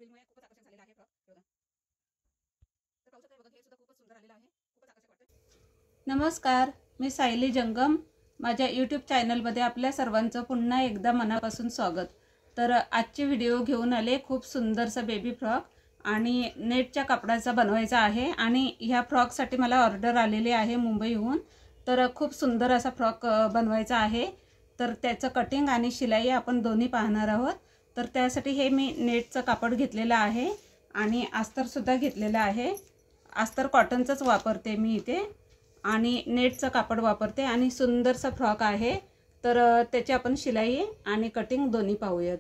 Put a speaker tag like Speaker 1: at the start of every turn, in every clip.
Speaker 1: क्रीलमुळे खूपच आकर्षक झालेला आहे फ्रॉक बघा. तर पाहू शकता बघा, हे सुद्धा खूपच सुंदर आलेलं आहे, खूपच आकर्षक वाटतं.
Speaker 2: नमस्कार, मी सायली जंगम. माझ्या यूट्यूब चॅनलमध्ये आपल्या सर्वांचं पुन्हा एकदा मनापासून स्वागत. तर आजची व्हिडिओ घेऊन आले खूप सुंदरसा बेबी फ्रॉक आणि नेटच्या कापडाचा बनवायचा आहे आणि ह्या फ्रॉकसाठी मला ऑर्डर आलेली आहे मुंबईहून. तर खूप सुंदर असा फ्रॉक बनवायचा आहे. तर त्याचं कटिंग आणि शिलाई आपण दोन्ही पाहणार आहोत. तर त्यासाठी हे मी नेटचं कापड घेतलेलं आहे आणि अस्तरसुद्धा घेतलेलं आहे. अस्तर कॉटनचंच वापरते मी इथे आणि नेटचं कापड वापरते आणि सुंदरसा फ्रॉक आहे. तर त्याची आपण शिलाई आणि कटिंग दोन्ही पाहूयात.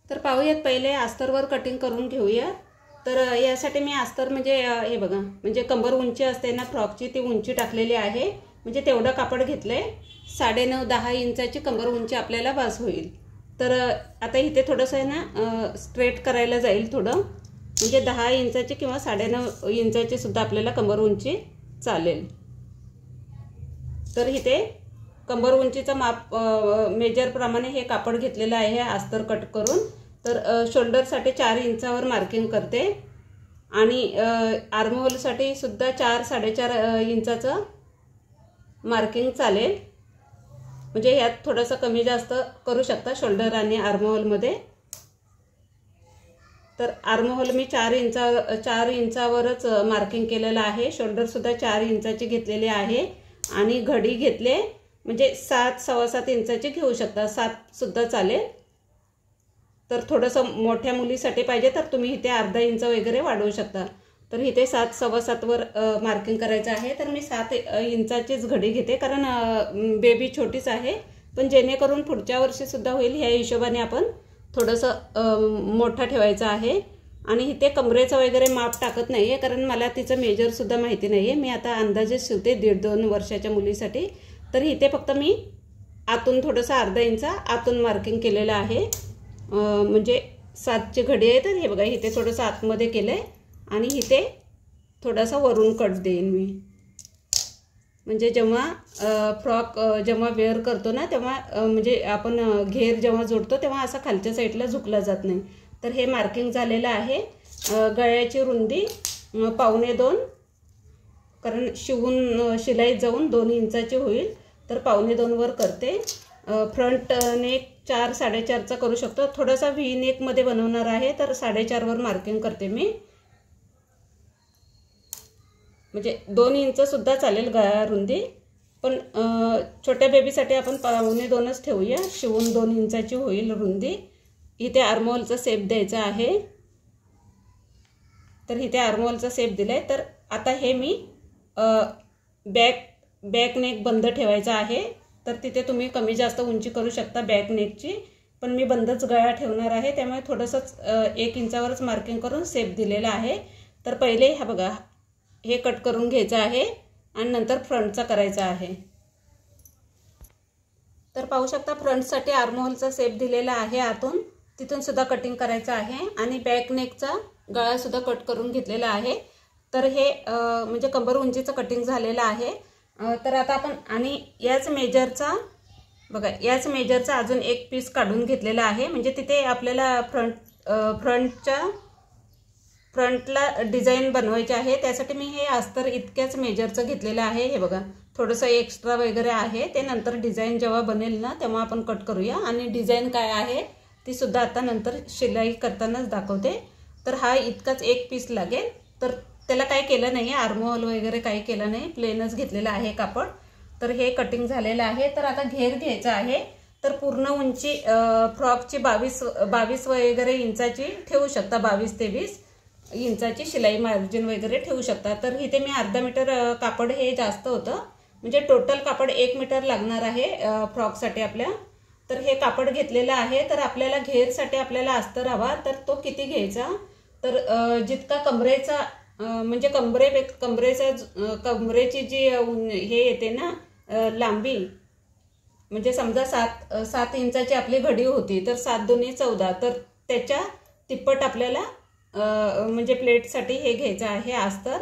Speaker 2: तर पाहूयात पहिले अस्तरवर कटिंग करून घेऊया. तर यासाठी मी अस्तर म्हणजे हे बघा, म्हणजे कंबर उंची असते ना फ्रॉकची, ती उंची टाकलेली आहे. म्हणजे तेवढं कापड घेतलंय. 9.5-10 इंचाची कंबर उंची आपल्याला बस होईल. तर आता इथे थोडंसं आहे ना स्ट्रेट करायला जाईल थोडं, म्हणजे 10 इंचाची किंवा 9.5 इंचाची सुद्धा आपल्याला कंबर उंची चालेल. तर इथे कंबर उंचीचं माप मेजरप्रमाणे हे कापड घेतलेलं आहे अस्तर कट करून. तर शोल्डरसाठी 4 इंचावर मार्किंग करते आणि आर्महोलसाठी सुद्धा 4-4.5 इंचाचं मार्किंग चालेल. म्हणजे ह्यात थोडंसं कमी जास्त करू शकता शोल्डर आणि आर्महोलमध्ये. तर आर्महोल मी 4 इंचावरच मार्किंग केलेलं आहे. शोल्डरसुद्धा 4 इंचाची घेतलेली आहे आणि घडी घेतले म्हणजे 7-7.25 इंचाची घेऊ शकता, 7 सुद्धा चालेल. तर थोडंसं मोठ्या मुलीसाठी पाहिजे तर तुम्ही इथे अर्धा इंच वगैरे वाढवू शकता. तर इथे 7-7.25 वर मार्किंग करायचं आहे. तर मी 7 इंचाचीच घडी घेते कारण बेबी छोटीच आहे, पण जेणेकरून पुढच्या वर्षीसुद्धा होईल ह्या हिशोबाने आपण थोडंसं मोठा ठेवायचं आहे. आणि इथे कमरेचं वगैरे माप टाकत नाही आहे कारण मला तिचं मेजरसुद्धा माहिती नाही आहे. मी आता अंदाजे शिवते 1.5-2 वर्षाच्या मुलीसाठी. तर इथे फक्त मी आतून थोडंसं अर्धा इंच आतून मार्किंग केलेलं आहे. म्हणजे 7ची घडी आहे. तर हे बघा, इथे थोडंसं आतमध्ये केलं आहे आणि इथे थोडासा वरून कट देईन मी. म्हणजे जेव्हा फ्रॉक जेव्हा वेअर करतो ना तेव्हा म्हणजे आपण घेर जेव्हा जोडतो तेव्हा असा खालच्या साईडला झुकला जात नाही. तर हे मार्किंग झालेलं आहे. गळ्याची रुंदी 1.25, कारण शिवून शिलाई जाऊन 2 इंचाची होईल. तर 1.25 वर करते. फ्रंट नेक 4-4.5चा करू शकतो. थोडासा व्ही नेकमध्ये बनवणार आहे तर 4.5 वर मार्किंग करते मी. म्हणजे 2 इंचसुद्धा चालेल गळा रुंदी, पण छोट्या बेबीसाठी आपण 1.25च ठेवूया. शिवून 2 इंचाची होईल रुंदी. इथे आर्महोलचा शेप द्यायचा आहे. तर इथे आर्महोलचा शेप दिलाय. तर आता हे मी बॅक नेक बंद ठेवायचा आहे. तर तिथे तुम्ही कमी जास्त उंची करू शकता बॅक नेकची, पण मी बंदच गळा ठेवणार आहे त्यामुळे थोडंसंच 1 इंचावरच मार्किंग करून शेप दिलेला आहे. तर पहिले हा बघा, हे कट करून घ्यायचं आहे आणि नंतर फ्रंटचा करायचा आहे. तर पाहू शकता फ्रंटसाठी आर्महोलचा शेप दिलेला आहे आतून, तिथून सुद्धा कटिंग करायचं आहे आणि बॅक नेकचा गळा सुद्धा कट करून घेतलेला आहे. तर हे म्हणजे कंबर उंचीचं कटिंग झालेलं आहे. तर आता आपण आणि याच मेजरचा बघा, याच मेजरचा अजून एक पीस काढून घेतलेला आहे. म्हणजे तिथे आपल्याला फ्रंटला डिझाईन बनवायची आहे. त्यासाठी मी हे अस्तर इतक्याच मेजरचं घेतलेलं आहे. हे बघा, थोडंसं एक्स्ट्रा वगैरे आहे, ते नंतर डिझाईन जेव्हा बनेल ना तेव्हा आपण कट करूया. आणि डिझाईन काय आहे ती सुद्धा आता नंतर शिलाई करतानाच दाखवते. तर हा इतकाच एक पीस लागेल. तर त्याला काय केलं नाही, आर्महोल वगैरे काही केलं नाही, प्लेनच घेतलेलं आहे कापड. तर हे कटिंग झालेलं आहे. तर आता घेर घ्यायचा आहे. तर पूर्ण उंची फ्रॉकची 22 वगैरे इंचाची ठेवू शकता. 22-23 इंचाची शिलाई मार्जिन वगैरे ठेवू शकता. तर इथे मी अर्धा मीटर कापड हे जास्त होतं, म्हणजे टोटल कापड 1 मीटर लागणार आहे फ्रॉकसाठी आपल्या. तर हे कापड घेतलेलं आहे. तर आपल्याला घेरसाठी आपल्याला अस्तर हवा, तर तो किती घ्यायचा, तर जितका कमरेचा म्हणजे कमरेची जी हे येते ना लांबी, म्हणजे समजा 7 इंचाची आपली घडी होती तर 7×2 = 14. तर त्याच्या तिप्पट आपल्याला म्हणजे प्लेटसाठी हे घ्यायचं आहे अस्तर.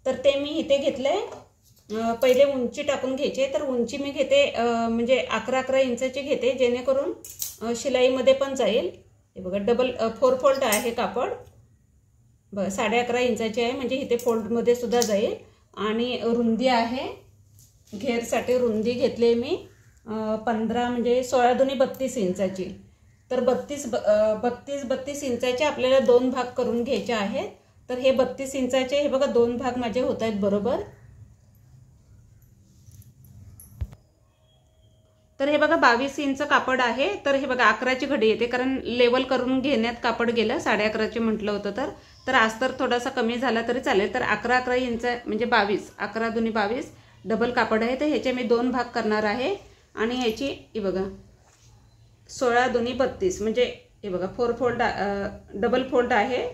Speaker 2: तर ते मी इथे घेतलंय. पहिले उंची टाकून घ्यायची. तर उंची मी घेते म्हणजे 11-11 इंचाची घेते, जेणेकरून शिलाईमध्ये पण जाईल. हे बघा डबल 4 फोल्ड आहे कापड. बघा 11.5 इंचाची आहे, म्हणजे इथे फोल्डमध्ये सुद्धा जाईल. आणि रुंदी आहे, घेरसाठी रुंदी घेतली मी 15 म्हणजे 16 दुनी 32 इंचाची. तर 32 इंचाचे आपल्याला 2 भाग करून घ्यायचे आहेत. तर हे 32 इंचाचे हे बघा 2 भाग माझे होत आहेत बरोबर. तर हे बघा 22 इंच कापड आहे. तर हे बघा 11ची घडी येते, कारण लेवल करून घेण्यात कापड गेलं. 11.5चे म्हटलं होतं तर आज तर थोडासा कमी झाला तरी चालेल. तर 11 इंच म्हणजे 22, 11 दुनी 22 डबल कापड आहे. तर ह्याचे मी 2 भाग करणार आहे. आणि ह्याची हे बघा 16 दुनी 32 म्हणजे हे बघा 4 फोल्ड डबल फोल्ड आहे.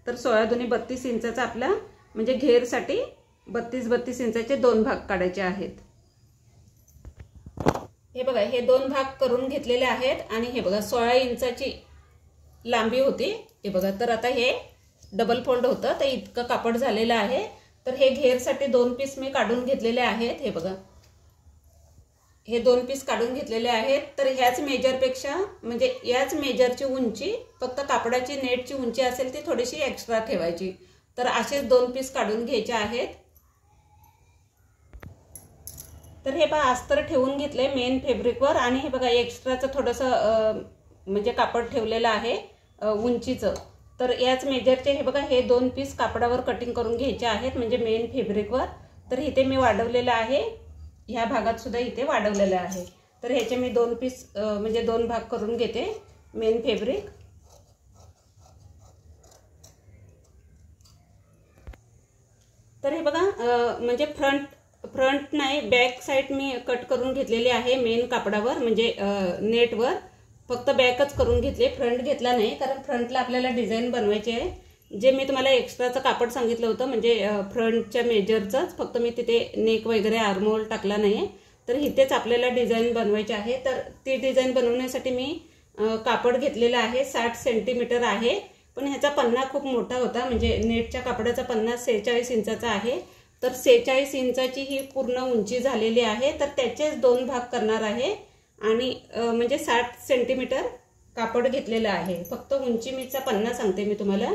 Speaker 2: तर 16 दुनी 32 इंचाचा आपला म्हणजे घेरसाठी 32 इंचाचे 2 भाग काढायचे आहेत. हे बघा हे 2 भाग करून घेतलेले आहेत. आणि हे बघा 16 इंचाची लांबी होती. हे बघा तर आता हे डबल फोल्ड होतं, तर इतकं कापड झालेलं आहे. तर हे घेरसाठी 2 पीस मी काढून घेतलेले आहेत. हे बघा हे 2 पीस काढून घेतलेले आहेत. तर ह्याच मेजरपेक्षा म्हणजे याच मेजरची उंची, फक्त कापडाची नेटची उंची असेल ती थोडीशी एक्स्ट्रा ठेवायची. तर असेच 2 पीस काढून घ्यायचे आहेत. तर हे बघा अस्तर ठेवून घेतले मेन फॅब्रिकवर. आणि हे बघा एक्स्ट्राचं थोडंसं म्हणजे कापड ठेवलेलं आहे उंचीचं. तर याच मेजरचे हे बघा हे 2 पीस कापडावर कटिंग करून घ्यायचे आहेत म्हणजे मेन फॅब्रिकवर. तर इथे मी वाढवलेलं आहे, ह्या भागात सुद्धा इथे वाढवलेलं आहे. तर ह्याचे मी 2 पीस म्हणजे 2 भाग करून घेते मेन फॅब्रिक. तर हे बघा म्हणजे फ्रंट नाही बॅक साईड मी कट करून घेतलेली आहे मेन कापडावर म्हणजे नेटवर. फक्त बॅकच करून घेतले, फ्रंट घेतला नाही, कारण फ्रंटला आपल्याला डिझाईन बनवायची आहे. जे मी तुम्हाला एक्स्ट्राचं कापड सांगितलं होतं म्हणजे फ्रंटच्या मेजरचंच, फक्त मी तिथे नेक वगैरे आर्महोल टाकला नाही. तर इथेच आपल्याला डिझाईन बनवायची आहे. तर ती डिझाईन बनवण्यासाठी मी कापड घेतलेलं आहे 60 सेंटीमीटर आहे. पण ह्याचा पन्ना खूप मोठा होता, म्हणजे नेटच्या कापडाचा पन्ना 46 इंचाचा आहे. तर 46 इंचाची ही पूर्ण उंची झालेली आहे. तर त्याचेच 2 भाग करणार आहे. आणि म्हणजे 60 सेंटीमीटर कापड घेतलेलं आहे. फक्त उंची मीचा पन्ना सांगते मी तुम्हाला.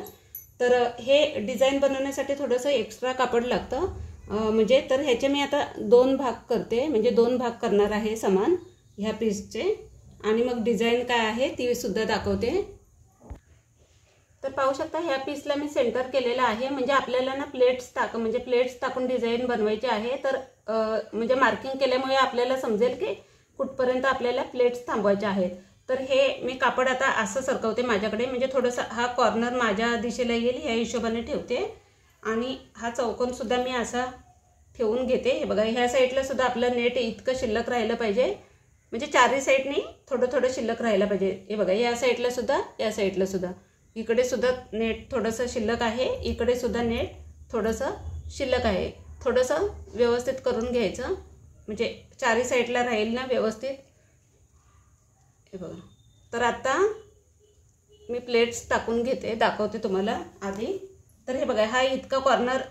Speaker 2: तर हे डिझाईन बनवण्यासाठी थोडंसं एक्स्ट्रा कापड लागतं म्हणजे. तर ह्याचे मी आता 2 भाग करते, म्हणजे 2 भाग करणार आहे समान ह्या पीसचे. आणि मग डिझाईन काय आहे ती सुद्धा दाखवते. तर पाहू शकता ह्या पीसला मी सेंटर केलेलं आहे. म्हणजे आपल्याला ना प्लेट्स टाकून डिझाईन बनवायची आहे. तर म्हणजे मार्किंग केल्यामुळे आपल्याला समजेल की कुठपर्यंत आपल्याला प्लेट्स थांबवायच्या आहेत. तर हे मी कापड आता असं सरकवते माझ्याकडे, म्हणजे थोडंसं हा कॉर्नर माझ्या दिशेला येईल ह्या हिशोबाने ठेवते. आणि हा चौकोन सुद्धा मी असा ठेवून घेते. हे बघा ह्या साईडला सुद्धा आपलं नेट इतकं शिल्लक राहिलं पाहिजे, म्हणजे चारही साईडनी थोडं शिल्लक राहिलं पाहिजे. हे बघा या साईडला सुद्धा, या साईडला सुद्धा, इकडे सुद्धा नेट थोडंसं शिल्लक आहे, इकडे सुद्धा नेट थोडंसं शिल्लक आहे. थोडंसं व्यवस्थित करून घ्यायचं म्हणजे चारही साईडला राहील ना व्यवस्थित. हे बघा तर आता मी प्लेट्स टाकून घेते, दाखवते तुम्हाला आधी. तर हे बघा हा इतका कॉर्नर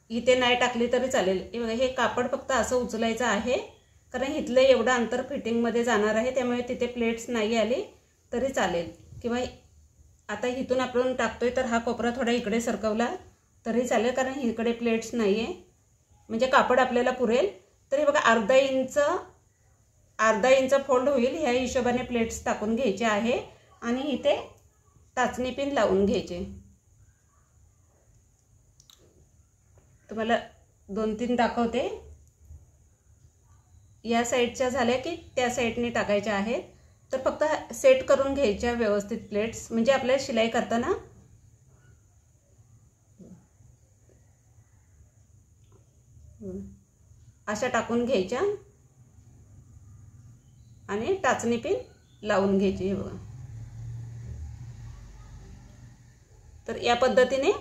Speaker 2: इथे नाही टाकली तरी चालेल. हे बघा हे कापड फक्त असं उचलायचं आहे, कारण इथलं एवढं अंतर फिटिंगमध्ये जाणार आहे, त्यामुळे तिथे प्लेट्स नाही आले तरी चालेल. किंवा आता इथून आपण टाकतोय तर हा कोपरा थोडा इकडे सरकवला तरी चालेल, कारण इकडे प्लेट्स नाही आहे, म्हणजे कापड आपल्याला पुरेल. तर हे बघा अर्धा इंच फोल्ड होईल ह्या हिशोबाने प्लेट्स टाकून घ्यायचे आहे. आणि इथे टाचणी पिन लावून घ्यायचे. तुम्हाला 2-3 दाखवते. या साईडच्या झाल्या की त्या साईडने टाकायच्या आहेत. तर फक्त सेट करून घ्यायच्या व्यवस्थित प्लेट्स, म्हणजे आपल्याला शिलाई करताना अशा टाकून घ्यायच्या आणि टाचणी पिन लावून घ्यायची. हे बघा तर या पद्धतीने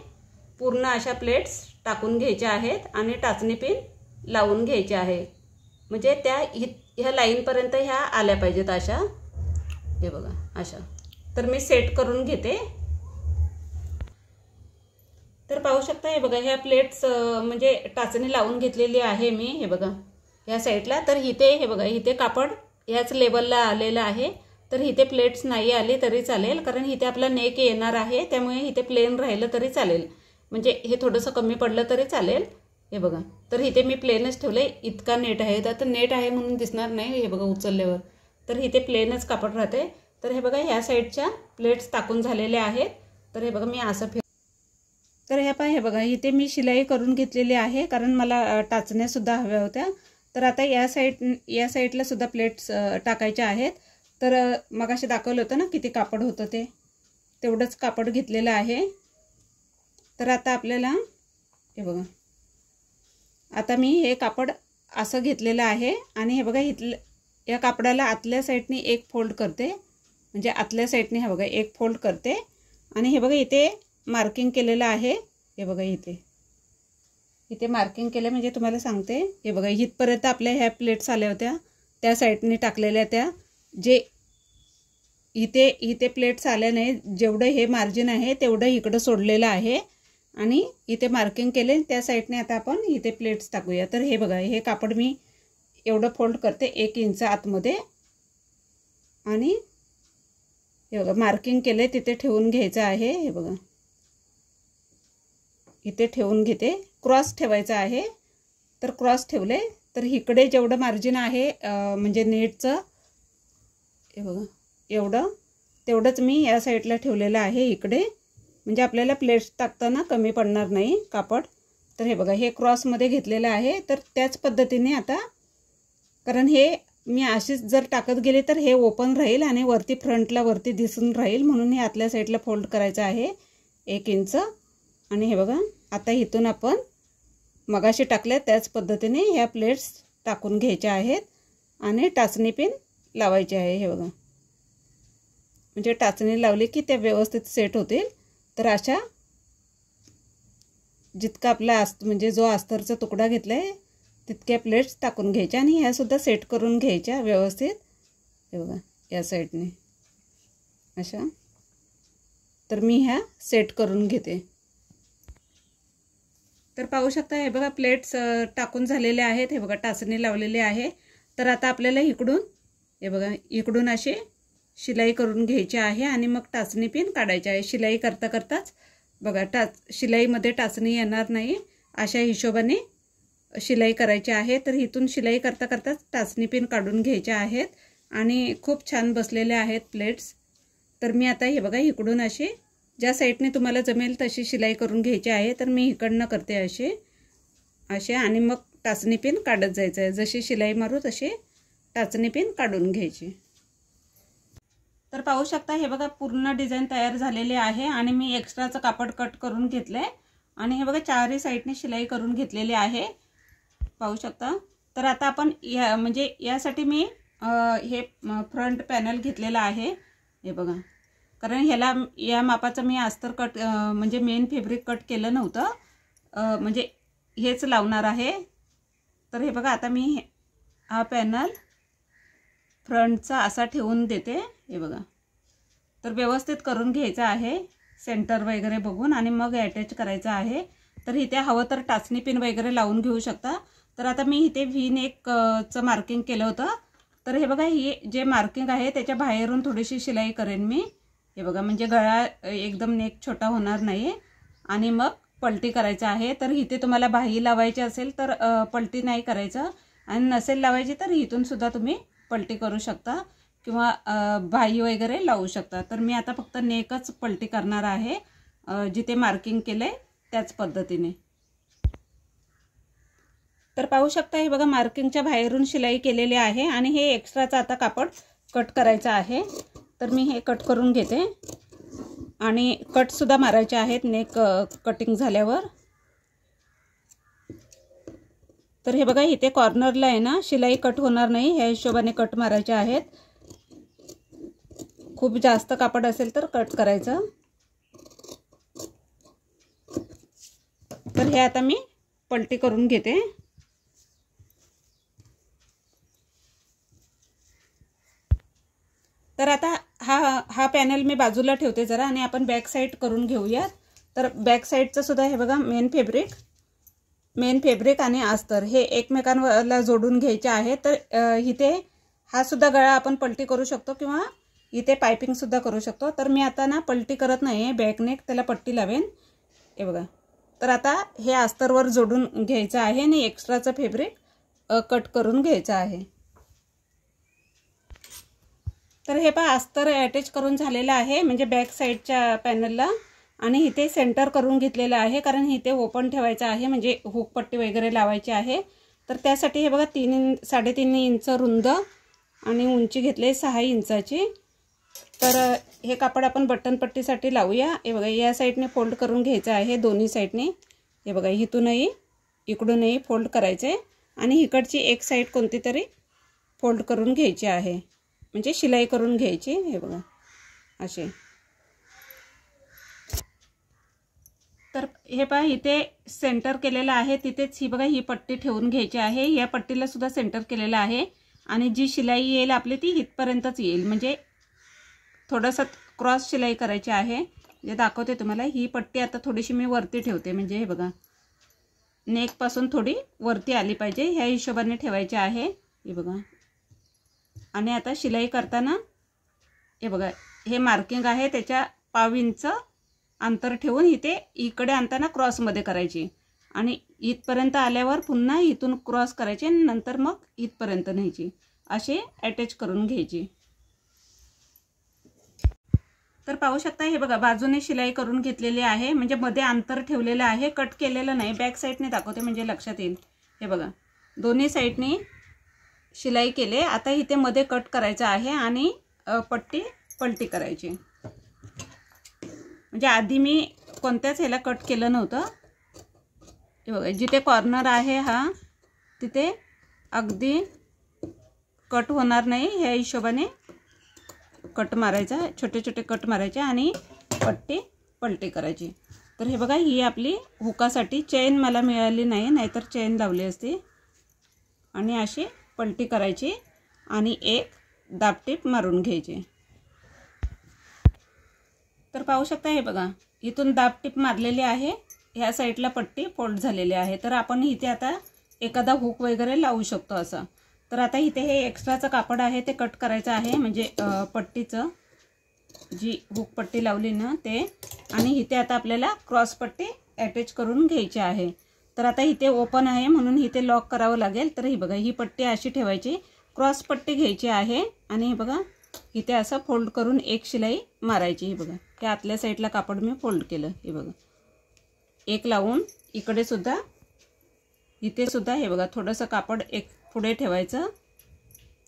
Speaker 2: पूर्ण अशा प्लेट्स टाकून घ्यायच्या आहेत आणि टाचणी पिन लावून घ्यायचे आहे, म्हणजे त्या ह्या लाईनपर्यंत ह्या आल्या पाहिजेत अशा. हे बघा अशा. तर मी सेट करून घेते. तर पाहू शकता हे बघा ह्या प्लेट्स म्हणजे टाचणी लावून घेतलेली आहे मी. हे बघा ह्या साईडला. तर इथे हे बघा इथे कापड ह्याच लेवलला आलेलं आहे. तर इथे प्लेट्स नाही आली तरी चालेल, कारण इथे आपला नेक येणार आहे, त्यामुळे इथे प्लेन राहिलं तरी चालेल. म्हणजे हे थोडंसं कमी पडलं तरी चालेल. हे बघा, तर इथे मी प्लेनच ठेवले. इतका नेट आहे, तर नेट आहे म्हणून दिसणार नाही हे बघा उचलल्यावर, तर इथे प्लेनच कापड राहते. तर हे बघा ह्या साईडच्या प्लेट्स टाकून झालेल्या आहेत. तर हे बघा मी असं तर हे बघा इथे मी शिलाई करून घेतलेली आहे, कारण मला टाचण्यासुद्धा हव्या होत्या. तर आता या साईडला सुद्धा प्लेट्स टाकायच्या आहेत. तर मगाशी दाखवलं होतं ना किती कापड होतं, तेवढंच कापड घेतलेलं आहे. तर आता आपल्याला हे बघा, आता मी हे कापड असं घेतलेलं आहे आणि हे बघा या कापडाला आतल्या साईडनी एक फोल्ड करते, म्हणजे आतल्या साईडनी हे बघा एक फोल्ड करते. आणि हे बघा इथे मार्किंग केलेलं आहे. हे बघा इथे मार्किंग केलं, म्हणजे तुम्हाला सांगते हे बघा इथपर्यंत आपल्या ह्या प्लेट्स आल्या होत्या, त्या साईडनी टाकलेल्या त्या, जे इथे प्लेट्स आल्या नाही, जेवढं हे मार्जिन आहे तेवढं इकडं सोडलेलं आहे. आणि इथे मार्किंग केले त्या साईडने आता आपण इथे प्लेट्स टाकूया. तर हे बघा हे कापड मी एवढं फोल्ड करते 1 इंच आतमध्ये, आणि हे बघा मार्किंग केले तिथे ठेवून घ्यायचं आहे. हे बघा इथे ठेवून घेते, क्रॉस ठेवायचा आहे. तर क्रॉस ठेवले तर इकडे जेवढं मार्जिन आहे म्हणजे नेटचं, हे बघा तेवढंच मी या साईडला ठेवलेलं आहे इकडे, म्हणजे आपल्याला प्लेट्स टाकताना कमी पडणार नाही कापड. तर हे बघा हे क्रॉसमध्ये घेतलेलं आहे. तर त्याच पद्धतीने आता, कारण हे मी अशीच जर टाकत गेले तर हे ओपन राहील आणि वरती फ्रंटला वरती दिसून राहील, म्हणून हे आतल्या साईडला फोल्ड करायचं आहे 1 इंच. आणि हे बघा आता इथून आपण मगाशी टाकल्या त्याच पद्धतीने ह्या प्लेट्स टाकून घ्यायच्या आहेत आणि टाचणी पिन लावायची आहे. हे बघा म्हणजे टाचणी लावली की त्या व्यवस्थित सेट होतील. तर अशा जितका आपला म्हणजे जो अस्तरचा तुकडा घेतलाय तितक्या प्लेट्स टाकून घ्यायच्या आणि ह्या सुद्धा सेट करून घ्यायच्या व्यवस्थित. हे बघा या साईडने अशा. तर मी ह्या सेट करून घेते. तर पाहू शकता हे बघा प्लेट्स टाकून झालेले आहेत. हे बघा टाचणी लावलेली आहे. तर आता आपल्याला इकडून हे बघा इकडून अशी शिलाई करून घ्यायची आहे आणि मग टाचणी पिन काढायची आहे. शिलाई करता करताच बघा शिलाईमध्ये टाचणी येणार नाही अशा हिशोबाने शिलाई करायची आहे. तर इथून शिलाई करता करताच टाचणी पिन काढून घ्यायच्या आहेत आणि खूप छान बसलेले आहेत प्लेट्स. तर मी आता हे बघा इकडून अशी ज्या साईडने तुम्हाला जमेल तशी शिलाई करून घ्यायची आहे. तर मी इकडनं करते असे आणि मग टाचणी पिन काढत जायचं आहे. जशी शिलाई मारू तशी टाचणी पिन काढून घ्यायची. तर पाहू शकता हे बघा पूर्ण डिझाइन तयार झालेले आहे आणि मी एक्स्ट्राचं कापड कट करून घेतले आणि हे बघा चारही साईडने शिलाई करून घेतलेली आहे. पाहू शकता. तर आता आपण म्हणजे यासाठी मी हे फ्रंट पॅनल घेतलेला आहे. हे बघा कारण ह्याला या मापाचं मी अस्तर कट म्हणजे मेन फॅब्रिक कट केलं नव्हतं, म्हणजे हेच लावणार आहे. तर हे बघा आता मी हा पॅनल फ्रंटचा असा ठेवून देते. हे बघा तर व्यवस्थित करून घ्यायचा आहे सेंटर वगैरे बघून आणि मग अटॅच करायचं आहे. तर इथे हवं तर टाचणी पिन वगैरे लावून घेऊ शकता. तर आता मी इथे व्ही नेकचं मार्किंग केलं होतं. तर हे बघा हे जे मार्किंग आहे त्याच्या बाहेरून थोडीशी शिलाई करेन मी. हे बघा म्हणजे गळा एकदम नेक छोटा होणार नाही आणि मग पलटी करायचं आहे. तर इथे तुम्हाला बाही लावायची असेल तर पलटी नाही करायचं आणि नसेल लावायची तर इथून सुद्धा तुम्ही पलटी करू शकता किंवा बाही वगैरे लावू शकता. तर मी आता फक्त नेकच पलटी करणार आहे जिथे मार्किंग केले त्याच पद्धतीने. तर पाहू शकता हे बघा मार्किंगच्या बाहेरून शिलाई केलेली आहे आणि हे एक्स्ट्राचं आता कापड कट करायचं आहे. तर मी हे कट करून घेते आणि कटसुद्धा मारायचे आहेत नेक कटिंग झाल्यावर. तर हे बघा इथे कॉर्नरला आहे ना शिलाई कट होणार नाही ह्या हिशोबाने कट मारायचे आहेत. खूप जास्त कापड असेल तर कट करायचं. तर हे आता मी पलटी करून घेते. तर आता हा पॅनल मी बाजूला ठेवते जरा आणि आपण बॅक साईड करून घेऊया. तर बॅक साईडचं सुद्धा हे बघा मेन फॅब्रिक आणि अस्तर हे एकमेकांना जोडून घ्यायचे आहे. तर इथे हा सुद्धा गळा आपण पलटी करू शकतो किंवा इथे पायपिंगसुद्धा करू शकतो. तर मी आता ना पलटी करत नाही आहे, बॅकनेक त्याला पट्टी लावेन. हे बघा. तर आता हे अस्तरवर जोडून घ्यायचं आहे आणि एक्स्ट्राचं फॅब्रिक कट करून घ्यायचं आहे. तर हे पहा अस्तर अटॅच करून झालेलं आहे, म्हणजे बॅक साईडच्या पॅनलला. आणि इथे सेंटर करून घेतलेलं आहे, कारण इथे ओपन ठेवायचं आहे, म्हणजे हुक पट्टी वगैरे लावायची आहे. तर त्यासाठी हे बघा 3.5 इंच रुंद आणि उंची घेतले 6 इंचाची. तर हे कापड आपण बटन पट्टीसाठी लावूया. हे बघा, या साईडने फोल्ड करून घ्यायचं आहे दोन्ही साईडने. हे बघा, इथूनही इकडूनही फोल्ड करायचे आणि इकडची एक साईड कोणती तरी फोल्ड करून घ्यायची आहे, म्हणजे शिलाई करून घ्यायची. हे बघा असे. तर हे पहा, इथे सेंटर केलेलं आहे, तिथेच ही बघा ही पट्टी ठेवून घ्यायची आहे. या पट्टीला सुद्धा सेंटर केलेलं आहे आणि जी शिलाई येईल आपली ती इथपर्यंतच येईल, म्हणजे थोडंसं क्रॉस शिलाई करायची आहे. जे दाखवते तुम्हाला, ही पट्टी आता थोडीशी मी वरती ठेवते, म्हणजे हे बघा नेकपासून थोडी वरती आली पाहिजे, ह्या हिशोबाने ठेवायची आहे. हे बघा. आणि आता शिलाई करताना हे बघा, हे मार्किंग आहे त्याच्या 1/2 इंच अंतर ठेवून इकडे आणताना क्रॉसमध्ये करायची आणि इथपर्यंत आल्यावर पुन्हा इथून क्रॉस करायचे, नंतर मग इथपर्यंत न्यायची, असे अटॅच करून घ्यायची. तर पाहू शकता, हे बघा बाजूने शिलाई करून घेतलेली आहे, म्हणजे मध्ये अंतर ठेवलेलं आहे, कट केलेलं नाही. बॅक साईडने दाखवते म्हणजे लक्षात येईल. हे बघा, दोन्ही साईडने शिलाई केले. आता इथे मध्ये कट करायचं आहे आणि पट्टी पलटी करायची. म्हणजे आधी मी कोणत्याच ह्याला कट केलं नव्हतं. हे बघा, जिथे कॉर्नर आहे हा, तिथे अगदी कट होणार नाही, ह्या हिशोबाने कट मारायचा, छोटे छोटे कट मारायचे आणि पट्टी पलटी करायची. तर हे बघा, ही आपली हुकासाठी चेन मला मिळाली नाही, नाहीतर चेन लावली असती. आणि अशी पलटी करायची आणि एक दाबटीप मारून घ्यायची. तर पाहू शकता, हे बघा इथून दाबटीप मारलेली आहे, ह्या साईडला पट्टी फोल्ड झालेली आहे. तर आपण इथे आता एखादा हुक वगैरे लावू शकतो असं. तर आता इथे हे एक्स्ट्राचं कापड आहे ते कट करायचं आहे, म्हणजे पट्टीचं जी हुक पट्टी लावली ना ते. आणि इथे आता आपल्याला क्रॉस पट्टी अटॅच करून घ्यायची आहे. तर आता इथे ओपन आहे म्हणून इथे लॉक करावं लागेल. तर ही बघा, ही पट्टी अशी ठेवायची, क्रॉस पट्टी घ्यायची आहे आणि हे बघा इथे असं फोल्ड करून एक शिलाई मारायची. हे बघा, त्या आतल्या साईडला कापड मी फोल्ड केलं. हे बघा, एक लावून इकडे सुद्धा, इथे सुद्धा हे बघा थोडंसं कापड एक पुढे ठेवायचं,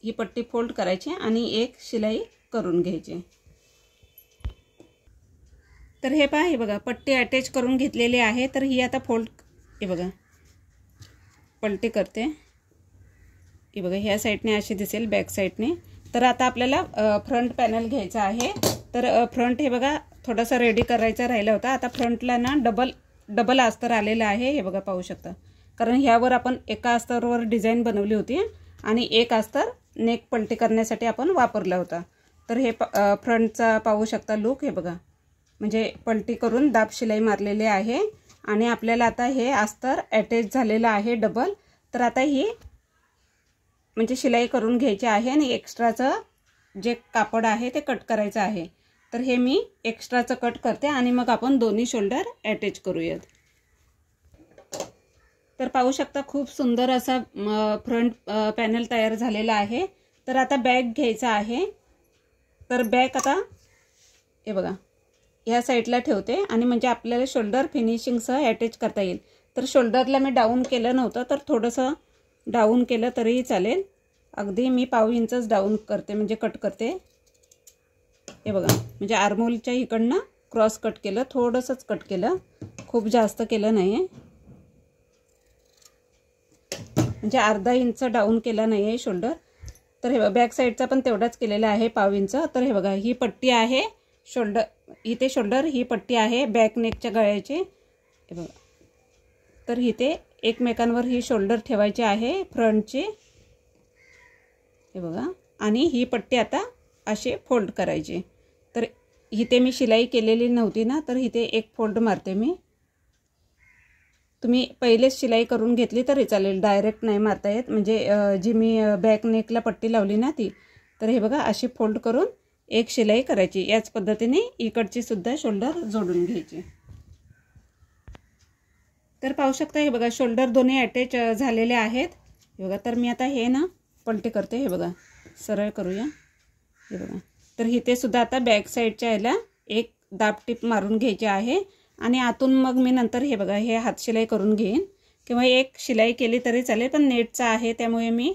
Speaker 2: ही पट्टी फोल्ड करायची आणि एक शिलाई करून घ्यायची. तर हे पहा, हे बघा पट्टी अटॅच करून घेतलेली आहे. तर ही आता फोल्ड, हे बघा पलटी करते. हे बघा, ह्या साईडने अशी दिसेल, बॅक साईडने. तर आता आपल्याला फ्रंट पॅनल घ्यायचा आहे. तर फ्रंट हे बघा थोडासा रेडी करायचा राहिला होता. आता फ्रंटला ना डबल अस्तर आलेलं आहे. हे बघा पाहू शकता, कारण ह्यावर आपण एका अस्तरवर डिझाईन बनवली होती आणि एक अस्तर नेक पलटी करण्यासाठी आपण वापरला होता. तर हे फ्रंटचा पाहू शकता लुक. हे बघा, म्हणजे पलटी करून दाब शिलाई मारलेली आहे आणि आपल्याला आता हे अस्तर अटॅच झालेलं आहे डबल. तर आता ही म्हणजे शिलाई करून घ्यायची आहे आणि एक्स्ट्राचं जे कापड आहे ते कट करायचं आहे. तर हे मी एक्स्ट्राचं कट करते आणि मग आपण दोन्ही शोल्डर अटॅच करूयात. तर पाहू शकता, खूप सुंदर असा फ्रंट पॅनल तयार झालेला आहे. तर आता बॅक घ्यायचा आहे. तर बॅक आता हे बघा ह्या साईडला ठेवते आणि म्हणजे आपल्याला शोल्डर फिनिशिंगसह अटॅच करता येईल. तर शोल्डरला मी डाऊन केलं नव्हतं, तर थोडंसं डाऊन केलं तरीही चालेल. अगदी मी 1/2 इंचच डाऊन करते, म्हणजे कट करते. हे बघा, म्हणजे आर्महोलच्या इकडनं क्रॉस कट केलं, थोडंसंच कट केलं, खूप जास्त केलं नाही आहे. म्हणजे अर्धा इंच डाऊन केला नाही आहे शोल्डर. तर हे बघा, बॅक साईडचा पण तेवढाच केलेला आहे 1/2 इंच. तर हे बघा, ही पट्टी आहे शोल्डर, इथे शोल्डर, ही पट्टी आहे बॅक नेकच्या गळ्याची. हे बघा, तर इथे एकमेकांवर ही शोल्डर ठेवायची आहे फ्रंटची. हे बघा, आणि ही पट्टी आता अशी फोल्ड करायची. तर इथे मी शिलाई केलेली नव्हती ना, तर इथे एक फोल्ड मारते मी. तुम्ही पहिलेच शिलाई करून घेतली तरी चालेल, डायरेक्ट नाही मारता येत. म्हणजे जी मी बॅक नेकला पट्टी लावली ना ती. तर हे बघा, अशी फोल्ड करून एक शिलाई करायची. याच पद्धतीने इकडची सुद्धा शोल्डर जोडून घ्यायची. तर पाहू शकता हे बघा शोल्डर दोन्ही अटॅच झालेले आहेत. हे बघा तर मी आता हे ना पलटी करते. हे बघा सरळ करूया. हे बघा तर इथे सुद्धा आता बॅक साईडच्या याला एक दाब टिप मारून घ्यायची आहे आणि आतून मग मी नंतर हे बघा हे हात शिलाई करून घेईन किंवा एक शिलाई केली तरी चालेल, पण नेटचा आहे त्यामुळे मी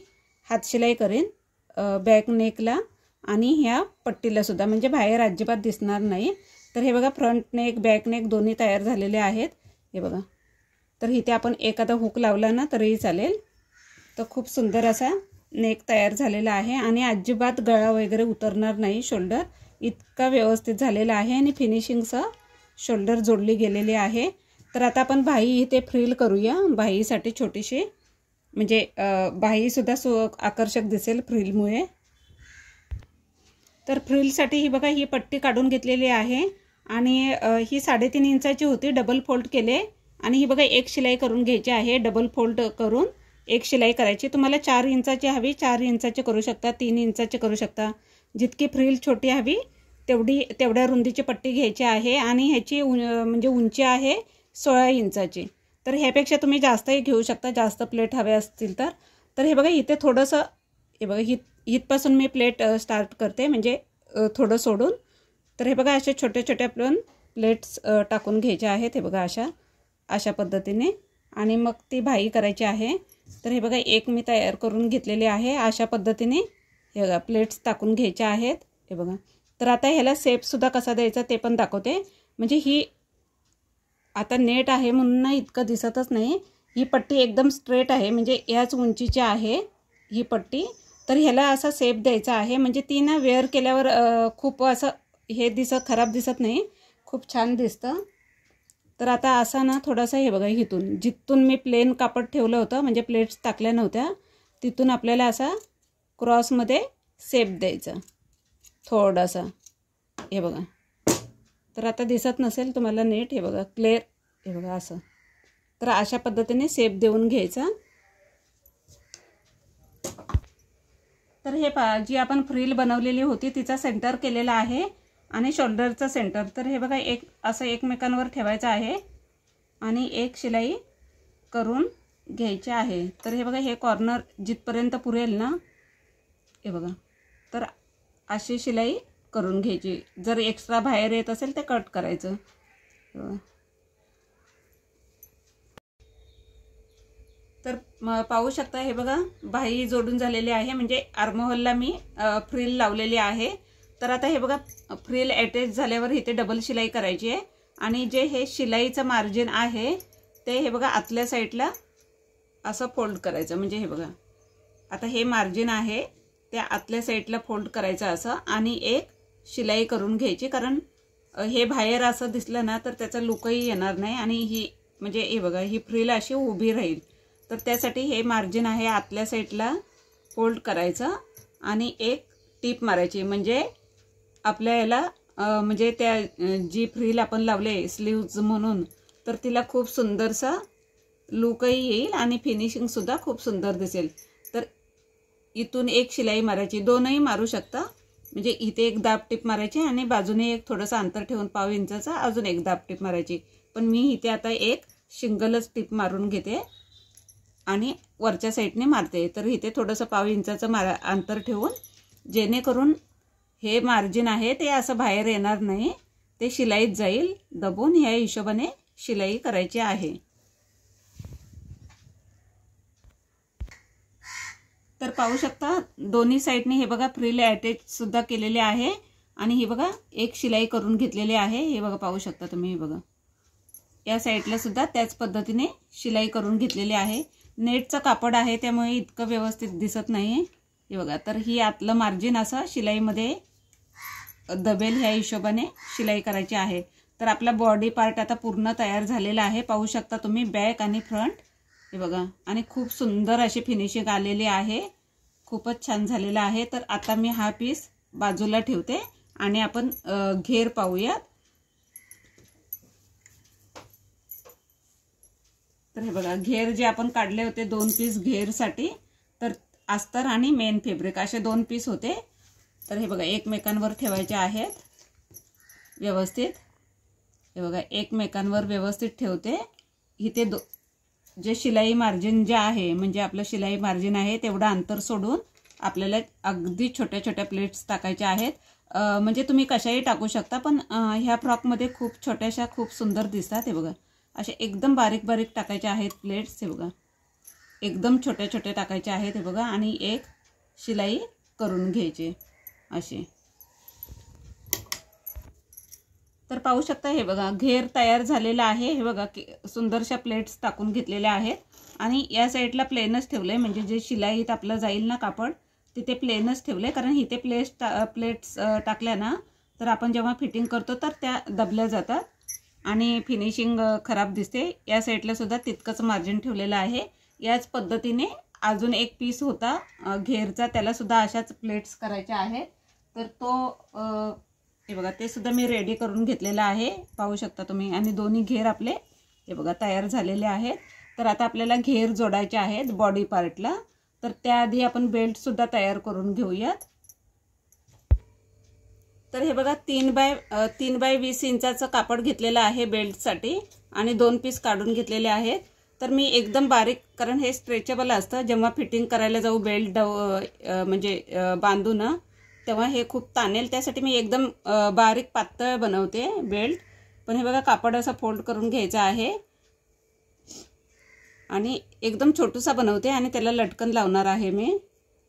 Speaker 2: हात शिलाई करेन बॅक नेकला आणि ह्या पट्टीला सुद्धा, म्हणजे बाहेर अजिबात दिसणार नाही. तर हे बघा फ्रंट नेक बॅक नेक दोन्ही तयार झालेले आहेत. हे बघा तर इथे आपण एखादा हुक लावला ना तरीही चालेल. तर खूप सुंदर असा नेक तयार झालेला आहे आणि अजिबात गळा वगैरे उतरणार नाही. शोल्डर इतका व्यवस्थित झालेला आहे आणि फिनिशिंगसह शोल्डर जोडली गेलेली आहे. तर आता आपण बाही इथे फ्रिल करूया. बाहीसाठी छोटीशी म्हणजे बाहीसुद्धा आकर्षक दिसेल फ्रिलमुळे. तर फ्रिलसाठी ही बघा ही पट्टी काढून घेतलेली आहे आणि ही 3.5 इंचाची होती. डबल फोल्ड केले आणि ही बघा एक शिलाई करून घ्यायची आहे. डबल फोल्ड करून एक शिलाई करायची. तुम्हाला 4 इंचाची हवी 4 इंचाची करू शकता, 3 इंचाची करू शकता. जितकी फ्रिल छोटी हवी तेवढ्या रुंदीची पट्टी घ्यायची आहे आणि ह्याची म्हणजे उंची आहे 16 इंचाची. तर ह्यापेक्षा तुम्ही जास्तही घेऊ शकता जास्त प्लेट हवे असतील तर. तर हे बघा इथे थोडंसं हे बघा इथपासून मी प्लेट स्टार्ट करते म्हणजे थोडं सोडून. तर हे बघा अशा छोट्या छोट्या आपण प्लेट्स टाकून घ्यायच्या आहेत. हे बघा अशा पद्धतीने आणि मग ती बाही करायची आहे. तर हे बघा एक मी तयार करून घेतलेली आहे. अशा पद्धतीने हे बघा प्लेट्स टाकून घ्यायच्या आहेत. हे बघा तर आता ह्याला शेपसुद्धा कसा द्यायचा ते पण दाखवते. म्हणजे ही आता नेट आहे म्हणून ना इतकं दिसतच नाही. ही पट्टी एकदम स्ट्रेट आहे म्हणजे याच उंचीची आहे ही पट्टी. तर ह्याला असा शेप द्यायचा आहे म्हणजे ती ना वेअर केल्यावर खूप असं हे खराब दिसत नाही, खूप छान दिसतं. तर आता असा ना थोडासा हे बघा जिथून मी प्लेन कापड ठेवलं होतं म्हणजे प्लेट्स टाकल्या नव्हत्या तिथून आपल्याला असा क्रॉसमध्ये शेप द्यायचा थोडासा. हे बघा तर आता दिसत नसेल तुम्हाला नीट. हे बघा क्लिअर. हे बघा असं. तर अशा पद्धतीने शेप देऊन घ्यायचा. तर हे जी आपण फ्रिल बनवलेली होती तिचा सेंटर केलेला आहे आणि शोल्डरचा सेंटर. तर हे बघा असं एकमेकांवर ठेवायचं आहे आणि एक शिलाई करून घ्यायची आहे. तर हे बघा हे कॉर्नर जिथपर्यंत पुरेल ना हे बघा तर अशी शिलाई करून घ्यायची. जर एक्स्ट्रा बाहेर येत असेल ते कट करायचं. तर पाहू शकता हे बघा बाही जोडून झालेली आहे म्हणजे आर्महोलला मी फ्रिल लावलेली आहे. तर आता हे बघा फ्रिल अटॅच झाल्यावर इथे डबल शिलाई करायची आहे आणि जे हे शिलाईचं मार्जिन आहे ते हे बघा आतल्या साईडला असं फोल्ड करायचं. म्हणजे हे बघा आता हे मार्जिन आहे ते आतल्या साईडला फोल्ड करायचं असं आणि एक शिलाई करून घ्यायची. कारण हे बाहेर असं दिसलं ना तर त्याचा लुकही येणार नाही आणि ही म्हणजे हे बघा ही फ्रिल अशी उभी राहील. तर त्यासाठी हे मार्जिन आहे आतल्या साईडला फोल्ड करायचं आणि एक टीप मारायची. म्हणजे आपल्या याला म्हणजे त्या जी फ्रिल आपण लावले स्लीव्ज म्हणून तर तिला खूप सुंदरसा लुकही येईल आणि फिनिशिंगसुद्धा खूप सुंदर दिसेल. तर इथून एक शिलाई मारायची, दोनही मारू शकता. म्हणजे इथे एक दाब टिप मारायची आणि बाजूने एक थोडंसं अंतर ठेवून 1/2 इंचाचा अजून एक दाब टिप मारायची. पण मी इथे आता एक सिंगलच टिप मारून घेते आणि वरच्या साईडने मारते. तर इथे थोडंसं 1/2 इंचाचं अंतर ठेवून जेणेकरून हे मार्जिन आहे ते असं बाहेर येणार नाही, ते शिलाईत जाईल दबून. ह्या हिशोबाने शिलाई करायची आहे. तर पाहू शकता दोन्ही साईडने हे बघा फ्रिल अटॅच सुद्धा केलेले आहे आणि हे बघा एक शिलाई करून घेतलेली आहे. हे बघा पाहू शकता तुम्ही. हे बघा या साईडला सुद्धा त्याच पद्धतीने शिलाई करून घेतलेली आहे. नेटचं कापड आहे त्यामुळे इतकं व्यवस्थित दिसत नाही. हे बघा तर ही आतलं मार्जिन असं शिलाईमध्ये दबेल ह्या हिशोबाने शिलाई करायची आहे. तर आपला बॉडी पार्ट आता पूर्ण तयार झालेला आहे. पाहू शकता तुम्ही बॅक आणि फ्रंट. हे बघा आणि खूप सुंदर अशी फिनिशिंग आलेली आहे, खूपच छान झालेला आहे. तर आता मी हा पीस बाजूला ठेवते आणि आपण घेर पाहूयात. तर हे बघा घेर जे आपण काढले होते 2 पीस घेरसाठी, तर अस्तर आणि मेन फॅब्रिक असे 2 पीस होते. तर हे बघा एकमेकांवर ठेवायचे आहेत व्यवस्थित. हे बघा एकमेकांवर व्यवस्थित ठेवते. इथे जे शिलाई मार्जिन जे आहे म्हणजे आपलं शिलाई मार्जिन आहे तेवढं अंतर सोडून आपल्याला अगदी छोट्या छोट्या प्लेट्स टाकायच्या आहेत. म्हणजे तुम्ही कशाही टाकू शकता, पण ह्या फ्रॉकमध्ये खूप छोट्याशा खूप सुंदर दिसतात. हे बघा असे एकदम बारीक बारीक टाकायचे आहेत प्लेट्स. हे बघा एकदम छोट्या छोट्या टाकायचे आहेत. हे बघा आणि एक शिलाई करून घ्यायची अशी. तर पाहू शकता हे बघा घेर तयार झालेला आहे. हे बघा सुंदरशा प्लेट्स टाकून घेतलेल्या आहेत आणि या साईडला प्लेनच ठेवलंय, म्हणजे जे शिलाईत आपलं जाईल ना कापड तिथे प्लेनच ठेवलंय. कारण इथे प्लेट्स टाकल्या ना तर आपण जेव्हा फिटिंग करतो तर त्या दबल्या जातात आणि फिनिशिंग खराब दिसते. या साईडला सुद्धा तितकंच मार्जिन ठेवलेलं आहे. याच पद्धतीने अजून एक पीस होता घेरचा, त्याला सुद्धा अशाच प्लेट्स करायच्या आहेत. तर तो हे बघा ते सुद्धा मी रेडी करून घेतलेला आहे पाहू शकता तुम्ही. आणि दोन्ही घेर आपले हे बघा तयार झालेले आहेत. तर आता आपल्याला घेर जोडायचे आहेत बॉडी पार्टला. तर त्याआधी आपण बेल्ट सुद्धा तयार करून घेऊयात. तर हे बघा 3 बाय 20 इंचाचं कापड घेतलेलं आहे बेल्टसाठी आणि 2 पीस काढून घेतलेले आहेत. तर मी एकदम बारीक, कारण हे स्ट्रेचेबल असतं, जेव्हा फिटिंग करायला जाऊ बेल्ट म्हणजे बांधू ना तेव्हा हे खूप ताणेल, त्यासाठी मी एकदम बारीक पातळ बनवते बेल्ट. पण हे बघा कापड असं फोल्ड करून घ्यायचं आहे आणि एकदम छोटूसा बनवते आणि त्याला लटकन लावणार आहे मी.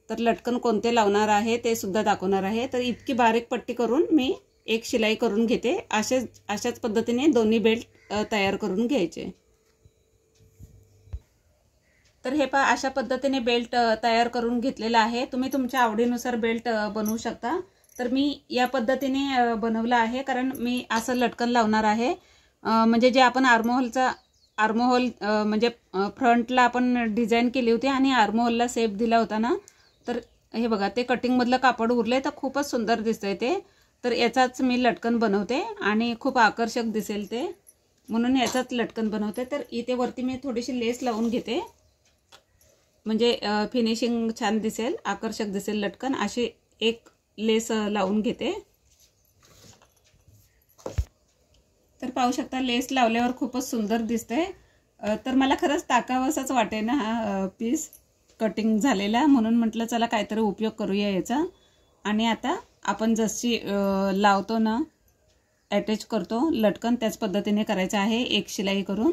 Speaker 2: तर लटकन कोणते लावणार आहे ते सुद्धा दाखवणार आहे. तर इतकी बारीक पट्टी करून मी एक शिलाई करून घेते. अशाच पद्धतीने दोन्ही बेल्ट तयार करून घ्यायचे. तर हे पहा अशा पद्धतीने बेल्ट तयार करून घेतलेला आहे. तुम्ही तुमच्या आवडीनुसार बेल्ट बनवू शकता. तर मी या पद्धतीने बनवला आहे कारण मी असं लटकन लावणार आहे. म्हणजे जे आपण आर्महोल म्हणजे फ्रंटला आपण डिझाईन केली होती आणि आर्महोलला शेप दिला होता ना, तर हे बघा ते कटिंगमधलं कापड उरले तर खूपच सुंदर दिसतंय ते. तर याचाच मी लटकन बनवते आणि खूप आकर्षक दिसेल ते, म्हणून याचाच लटकन बनवते. तर इथे वरती मी थोडीशी लेस लावून घेते म्हणजे फिनिशिंग छान दिसेल, आकर्षक दिसेल लटकन. अशी एक लेस लावून घेते. तर पाहू शकता लेस लावल्यावर खूपच सुंदर दिसतंय. तर मला खरंच टाकावंसंच वाटे ना हा पीस कटिंग झालेला, म्हणून म्हटलं चला काहीतरी उपयोग करूया याचा. आणि आता आपण जशी लावतो ना अटॅच करतो लटकन त्याच पद्धतीने करायचं आहे एक शिलाई करून.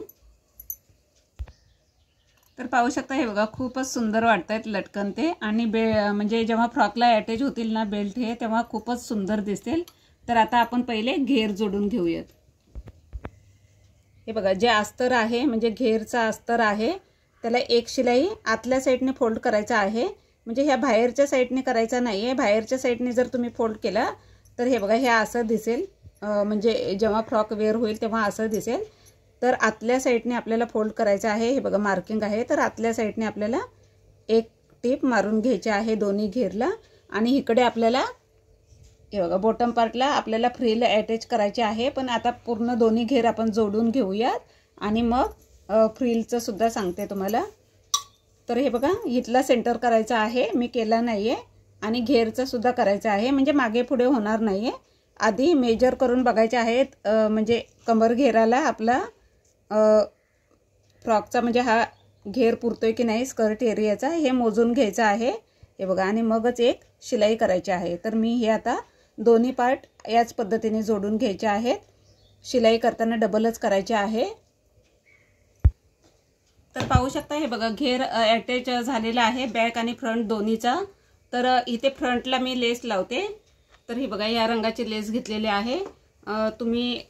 Speaker 2: तर पाहू शकता हे बघा खूपच सुंदर वाटतात लटकन ते. आणि म्हणजे जेव्हा फ्रॉकला अटॅच होतील ना बेल्ट हे तेव्हा खूपच सुंदर दिसतील. तर आता आपण पहिले घेर जोडून घेऊयात. हे बघा जे अस्तर आहे म्हणजे घेरचा अस्तर आहे त्याला एक शिलाई आतल्या साईडने फोल्ड करायचा आहे. म्हणजे ह्या बाहेरच्या साईडने करायचा नाही आहे. बाहेरच्या साईडने जर तुम्ही फोल्ड केला तर हे बघा हे असं दिसेल, म्हणजे जेव्हा फ्रॉक वेअर होईल तेव्हा असं दिसेल. तर आतल्या साईडने आपल्याला फोल्ड करायचं आहे. हे बघा मार्किंग आहे. तर आतल्या साईडने आपल्याला एक टिप मारून घ्यायची आहे दोन्ही घेरला. आणि इकडे आपल्याला हे बघा बॉटम पार्टला आपल्याला फ्रिल अटॅच करायचे आहे. पण आता पूर्ण दोन्ही घेर आपण जोडून घेऊयात आणि मग फ्रिलचं सुद्धा सांगते तुम्हाला. तर हे बघा इथला सेंटर करायचा आहे, मी केला नाही आहे. आणि घेरचं सुद्धा करायचं आहे, म्हणजे मागे पुढे होणार नाही आहे. आधी मेजर करून बघायचे आहेत, म्हणजे कमर घेराला आपला फ्रॉकचा म्हणजे हा घेर पुरतोय की नाही स्कर्ट एरियाचा हे मोजून घ्यायचं आहे. हे बघा आणि मगच एक शिलाई करायची आहे. तर मी हे आता दोन्ही पार्ट याच पद्धतीने जोडून घ्यायचे आहेत. शिलाई करताना डबलच करायचे आहे. तर पाहू शकता हे बघा घेर अटॅच झालेला आहे बॅक आणि फ्रंट दोन्हीचा. तर इथे फ्रंटला मी लेस लावते. तर हे बघा या रंगाची लेस घेतलेली आहे. तुम्ही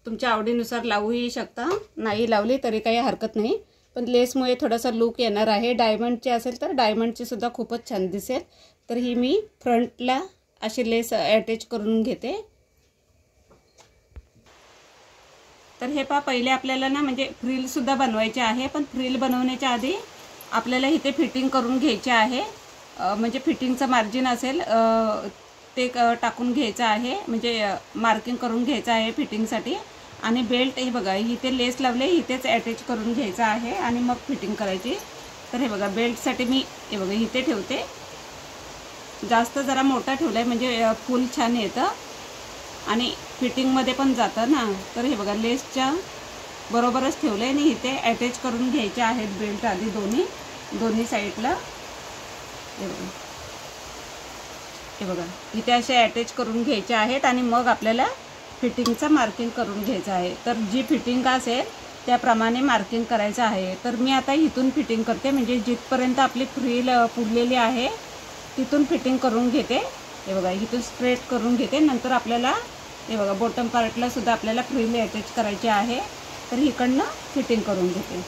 Speaker 2: तुमच्या आवडीनुसार लावूही शकता, नाही लावली तरी काही हरकत नाही. पण लेसमुळे थोडासा लुक येणार आहे. डायमंडची असेल तर डायमंडची सुद्धा खूपच छान दिसेल. तर ही मी फ्रंटला अशी लेस अटॅच करून घेते. तर हे पहा पहिले आपल्याला ना म्हणजे फ्रिल सुद्धा बनवायचे आहे. पण फ्रिल बनवण्याच्या आधी आपल्याला इथे फिटिंग करून घ्यायचे आहे. म्हणजे फिटिंगचं मार्जिन असेल ते टाकून घ्यायचं आहे, म्हणजे मार्किंग करून घ्यायचं आहे फिटिंगसाठी. आणि बेल्ट हे बघा इथे लेस लावले इथेच अटॅच करून घ्यायचं आहे आणि मग फिटिंग करायची. तर हे बघा बेल्टसाठी मी हे बघा इथे ठेवते जास्त जरा मोठा ठेवला आहे म्हणजे फुल छान येतं आणि फिटिंगमध्ये पण जातं ना. तर हे बघा लेसच्या बरोबरच ठेवलं आहे आणि इथे अटॅच करून घ्यायचे आहेत बेल्ट आधी दोन्ही साईडला. हे बघा इथे असे अटॅच करून घ्यायचे आहेत आणि मग आपल्याला फिटिंगचं मार्किंग करून घ्यायचं आहे. तर जी फिटिंग असेल त्याप्रमाणे मार्किंग करायचं आहे. तर मी आता इथून फिटिंग करते म्हणजे जिथपर्यंत आपली फ्रिल पुरलेली आहे तिथून फिटिंग करून घेते. हे बघा इथून स्ट्रेट करून घेते. नंतर आपल्याला हे बघा बॉटम पार्टला सुद्धा आपल्याला फ्रिल अटॅच करायची आहे. तर इकडनं फिटिंग करून घेते.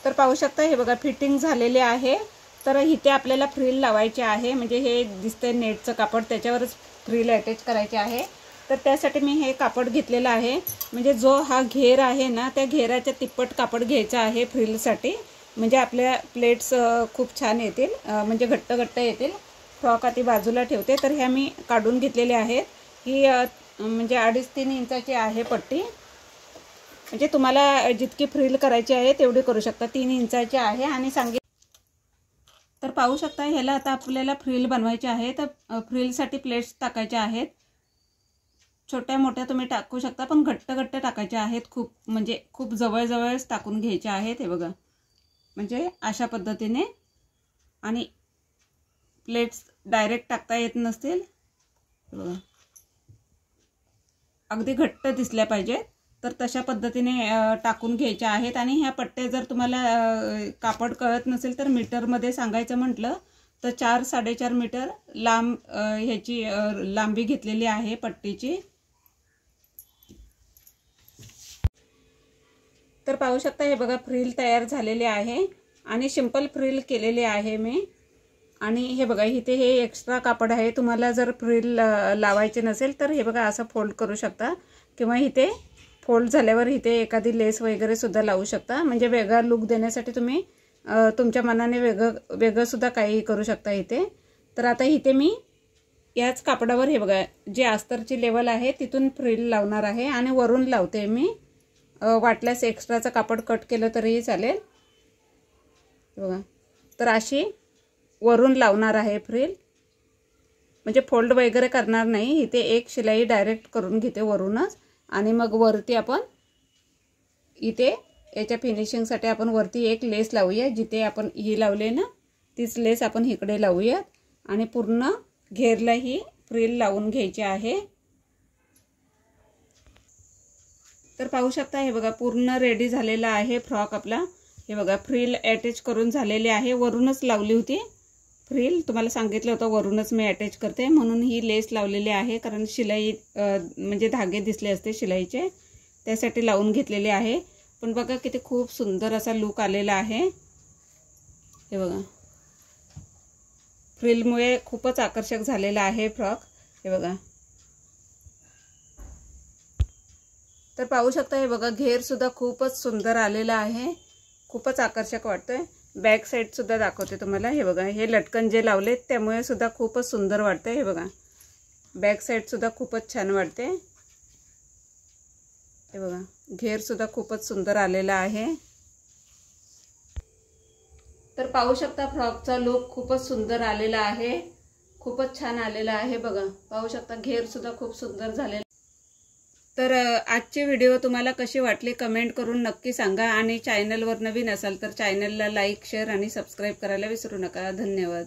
Speaker 2: तर पाहू शकता हे बघा फिटिंग झालेले आहे. तर इथे आपल्याला फ्रिल लावायचे आहे म्हणजे हे दिसतंय नेटचं कापड त्याच्यावरच फ्रिल अटॅच करायचे आहे. तर त्यासाठी मी हे कापड घेतलेलं आहे म्हणजे जो हा घेर आहे ना त्या घेराच्या तिप्पट कापड घ्यायचं आहे फ्रिलसाठी. म्हणजे आपल्या प्लेट्स खूप छान येतील म्हणजे घट्ट येतील. फ्रॉक आधी बाजूला ठेवते. तर ह्या मी काढून घेतलेल्या आहेत. ही म्हणजे 2.5-3 इंचाची आहे पट्टी. म्हणजे तुम्हाला जितकी फ्रिल करायची आहे तेवढी करू शकता. 3 इंचाची आहे आणि तर पाहू शकता ह्याला आता आपल्याला फ्रिल बनवायची आहे. तर फ्रिलसाठी प्लेट्स टाकायच्या आहेत. छोट्या मोठ्या तुम्ही टाकू शकता पण घट्ट टाकायचे आहेत. खूप जवळच टाकून घ्यायचे आहेत. हे बघा म्हणजे अशा पद्धतीने. आणि प्लेट्स डायरेक्ट टाकता येत नसतील बघा अगदी घट्ट दिसल्या पाहिजे तर तशा पद्धतीने टाकून घ्यायच्या आहेत. आणि ह्या पट्ट्या जर तुम्हाला कापड कळत नसेल तर मीटरमध्ये सांगायचं म्हटलं तर 4-4.5 मीटर लांब ह्याची लांबी घेतलेली आहे पट्टीची. तर पाहू शकता हे बघा फ्रिल तयार झालेले आहे आणि सिंपल फ्रिल केलेले आहे मी. आणि हे बघा इथे हे एक्स्ट्रा कापड आहे. तुम्हाला जर फ्रिल लावायचे नसेल तर हे बघा असं फोल्ड करू शकता किंवा इथे फोल्ड झाल्यावर इथे एखादी लेस वगैरे सुद्धा लावू शकता. म्हणजे वेगळा लुक देण्यासाठी तुम्ही तुमच्या मनाने वेगळं सुद्धा काही करू शकता इथे. तर आता इथे मी याच कापडावर हे बघा जे अस्तरची लेवल आहे तिथून फ्रिल लावणार आहे आणि वरून लावते मी. वाटल्यास एक्स्ट्राचं कापड कट केलं तरीही चालेल. बघा तर अशी वरून लावणार आहे फ्रिल. म्हणजे फोल्ड वगैरे करणार नाही. इथे एक शिलाई डायरेक्ट करून घेते वरूनच आणि मग वरती आपण इथे याच्या फिनिशिंगसाठी आपण वरती एक लेस लावूया. जिथे आपण ही लावले ना तीच लेस आपण इकडे लावूयात आणि पूर्ण घेरला ही फ्रिल लावून घ्यायची आहे. तर पाहू शकता हे बघा पूर्ण रेडी झालेला आहे फ्रॉक आपला. हे बघा फ्रिल अटॅच करून झालेली आहे. वरूनच लावली होती फ्रिल. तुम्हाला सांगितलं होतं वरूनच मी अटॅच करते म्हणून ही लेस लावलेली आहे. कारण शिलाई म्हणजे धागे दिसले असते शिलाईचे त्यासाठी लावून घेतलेले आहे. पण बघा किती खूप सुंदर असा लुक आलेला आहे. हे बघा फ्रिलमुळे खूपच आकर्षक झालेला आहे फ्रॉक. हे बघा तर पाहू शकता हे बघा घेर सुद्धा खूपच सुंदर आलेला आहे. खूपच आकर्षक वाटतोय. बॅक साइड सुद्धा दाखवते तुम्हाला. हे बघा हे लटकन जे लावलेत त्यामुळे सुद्धा खूपच सुंदर वाटतंय. हे बघा बॅक साइड सुद्धा खूपच छान वाटते. हे बघा घेर सुद्धा खूपच सुंदर आलेला आहे. तर पाहू शकता फ्रॉकचा लुक खूपच सुंदर आलेला आहे. खूपच छान आलेला आहे. बघा पाहू शकता घेर सुद्धा खूप सुंदर झालेला. तर आजची व्हिडिओ तुम्हाला कशी वाटली कमेंट करून नक्की सांगा. आणि चॅनलवर नवीन असाल तर चॅनलला लाईक शेअर आणि सबस्क्राईब करायला विसरू नका. धन्यवाद.